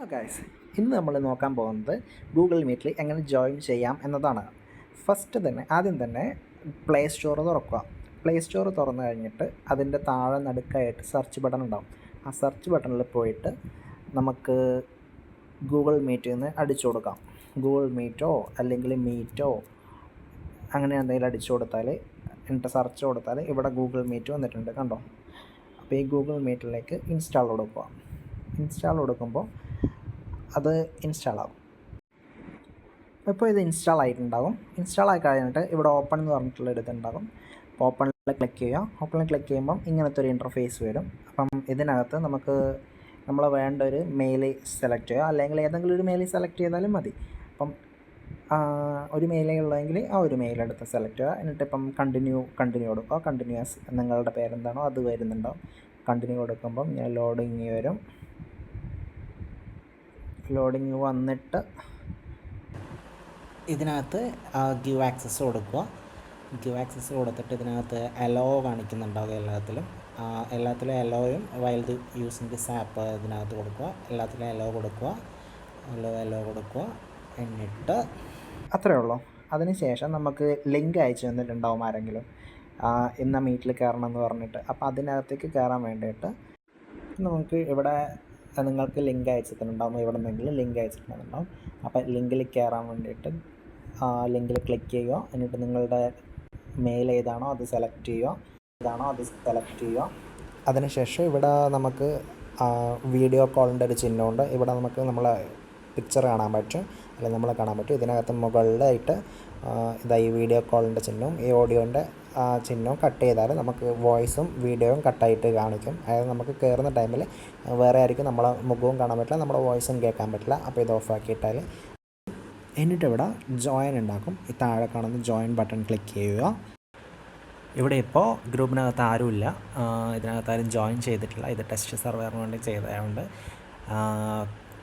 Guys, ഇന്ന് നമ്മൾ നോക്കാൻ പോകുന്നത് ഗൂഗിൾ മീറ്റിൽ എങ്ങനെ ജോയിൻ ചെയ്യാം എന്നതാണ്. ആദ്യം തന്നെ പ്ലേ സ്റ്റോർ തുറക്കുക. പ്ലേ സ്റ്റോർ തുറന്നു കഴിഞ്ഞിട്ട് അതിൻ്റെ താഴെ നടുക്കായിട്ട് സെർച്ച് ബട്ടൺ ഉണ്ടാവും. ആ സെർച്ച് ബട്ടണിൽ പോയിട്ട് നമുക്ക് ഗൂഗിൾ മീറ്റിൽ നിന്ന് അടിച്ചു കൊടുക്കാം. ഗൂഗിൾ മീറ്റോ അല്ലെങ്കിൽ മീറ്റോ അങ്ങനെ എന്തെങ്കിലും അടിച്ചു കൊടുത്താൽ, എന്നിട്ട് സെർച്ച് കൊടുത്താൽ ഇവിടെ ഗൂഗിൾ മീറ്റ് വന്നിട്ടുണ്ട്, കണ്ടോ? അപ്പോൾ ഈ ഗൂഗിൾ മീറ്റിലേക്ക് ഇൻസ്റ്റാൾ കൊടുക്കുക. ഇൻസ്റ്റാൾ കൊടുക്കുമ്പോൾ അത് ഇൻസ്റ്റാൾ ആകും. ഇപ്പോൾ ഇത് ഇൻസ്റ്റാൾ ആയിട്ടുണ്ടാകും. ഇൻസ്റ്റാൾ ആയി കഴിഞ്ഞിട്ട് ഇവിടെ ഓപ്പൺ എന്ന് പറഞ്ഞിട്ടുള്ള ഇതുണ്ടാകും. ഓപ്പണിൽ ക്ലിക്ക് ചെയ്യുക. ഓപ്പണിൽ ക്ലിക്ക് ചെയ്യുമ്പം ഇങ്ങനത്തെ ഒരു ഇൻ്റർഫേസ് വരും. അപ്പം ഇതിനകത്ത് നമുക്ക് നമ്മൾ വേണ്ട ഒരു മെയിൽ സെലക്ട് ചെയ്യുക, അല്ലെങ്കിൽ ഏതെങ്കിലും ഒരു മെയിൽ സെലക്ട് ചെയ്താലും മതി. അപ്പം ഒരു മെയിലേ ഉള്ളതെങ്കിൽ ആ ഒരു മെയിൽ എടുത്ത് സെലക്ട് ചെയ്യുക. എന്നിട്ട് ഇപ്പം കണ്ടിന്യൂ കൊടുക്കുക. കണ്ടിന്യൂസ് നിങ്ങളുടെ പേരെന്താണോ അത് വരുന്നുണ്ടാവും. കണ്ടിന്യൂ കൊടുക്കുമ്പം ഞാൻ ലോഡിങ് വരും. ലോഡിങ് വന്നിട്ട് ഇതിനകത്ത് ഗിവ് ആക്സസ് കൊടുക്കുക. ഗിവ് ആക്സസ് കൊടുത്തിട്ട് ഇതിനകത്ത് അലോ കാണിക്കുന്നുണ്ടാവും. എല്ലാത്തിലും അലോയും while the using this app ഇതിനകത്ത് കൊടുക്കുക. എല്ലാത്തിലും അലോ കൊടുക്കുക. എന്നിട്ട് അത്രയേ ഉള്ളൂ. അതിനുശേഷം നമുക്ക് ലിങ്ക് അയച്ചു തന്നിട്ടുണ്ടാവും ആരെങ്കിലും, ഇന്ന മീറ്റിൽ കയറണം എന്ന് പറഞ്ഞിട്ട്. അപ്പോൾ അതിനകത്തേക്ക് കയറാൻ വേണ്ടിയിട്ട് നമുക്ക് ഇവിടെ നിങ്ങൾക്ക് ലിങ്ക് അയച്ചിട്ടുണ്ടാവും. ഇവിടെ നിന്നെങ്കിലും ലിങ്ക് അയച്ചിട്ടുണ്ടാവും. അപ്പോൾ ലിങ്കിൽ കയറാൻ വേണ്ടിയിട്ട് ലിങ്കിൽ ക്ലിക്ക് ചെയ്യുക. എന്നിട്ട് നിങ്ങളുടെ മെയിൽ ഏതാണോ അത് സെലക്ട് ചെയ്യുക. അതിനുശേഷം ഇവിടെ നമുക്ക് വീഡിയോ കോളിൻ്റെ ഒരു ചിഹ്നമുണ്ട്. ഇവിടെ നമുക്ക് നമ്മളെ പിക്ചർ കാണാൻ പറ്റും, അല്ലെങ്കിൽ നമ്മളെ കാണാൻ പറ്റും. ഇതിനകത്ത് മുകളിലായിട്ട് ഈ വീഡിയോ കോളിൻ്റെ ചിഹ്നവും ഈ ഓഡിയോൻ്റെ ചിഹ്നവും കട്ട് ചെയ്താൽ നമുക്ക് വോയിസും വീഡിയോയും കട്ടായിട്ട് കാണിക്കും. അതായത് നമുക്ക് കയറുന്ന ടൈമിൽ വേറെ ആയിരിക്കും നമ്മളെ മുഖവും കാണാൻ പറ്റില്ല, നമ്മുടെ വോയിസും കേൾക്കാൻ പറ്റില്ല. അപ്പോൾ ഇത് ഓഫാക്കിയിട്ടാൽ എന്നിട്ട് ഇവിടെ ജോയിൻ ഉണ്ടാക്കും. ഈ താഴെ കാണുന്ന ജോയിൻ ബട്ടൺ ക്ലിക്ക് ചെയ്യുക. ഇവിടെ ഇപ്പോൾ ഗ്രൂപ്പിനകത്ത് ആരുമില്ല, ഇതിനകത്ത് ആരും ജോയിൻ ചെയ്തിട്ടില്ല. ഇത് ടെസ്റ്റ് സെർവറിന് വേണ്ടി ചെയ്തതുകൊണ്ട്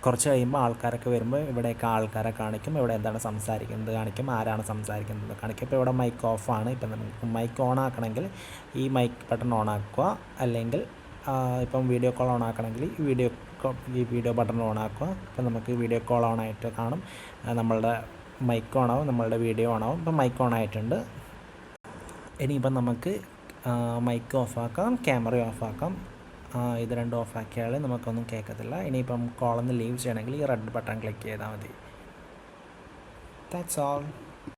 കുറച്ച് കഴിയുമ്പോൾ ആൾക്കാരൊക്കെ വരുമ്പോൾ ഇവിടെയൊക്കെ ആൾക്കാരെ കാണിക്കും. ഇവിടെ എന്താണ് സംസാരിക്കുന്നത് കാണിക്കും, ആരാണ് സംസാരിക്കുന്നത് കാണിക്കും. ഇപ്പോൾ ഇവിടെ മൈക്ക് ഓഫാണ്. ഇപ്പം നമുക്ക് മൈക്ക് ഓൺ ആക്കണമെങ്കിൽ ഈ മൈക്ക് ബട്ടൺ ഓൺ ആക്കുക, അല്ലെങ്കിൽ ഇപ്പം വീഡിയോ കോൾ ഓൺ ആക്കണമെങ്കിൽ ഈ വീഡിയോ ബട്ടൺ ഓൺ ആക്കുക. ഇപ്പം നമുക്ക് വീഡിയോ കോൾ ഓൺ ആയിട്ട് കാണും. നമ്മളുടെ മൈക്ക് ഓൺ ആവും, നമ്മളുടെ വീഡിയോ ഓൺ ആവും. ഇപ്പം മൈക്ക് ഓൺ ആയിട്ടുണ്ട്. ഇനിയിപ്പം നമുക്ക് മൈക്ക് ഓഫാക്കാം, ക്യാമറ ഓഫാക്കാം. ഇത് രണ്ടും ഓഫാക്കിയാൽ നമുക്കൊന്നും കേൾക്കത്തില്ല. ഇനിയിപ്പം കോളിൽ നിന്ന് ലീവ് ചെയ്യണമെങ്കിൽ ഈ റെഡ് ബട്ടൺ ക്ലിക്ക് ചെയ്താൽ മതി. That's all.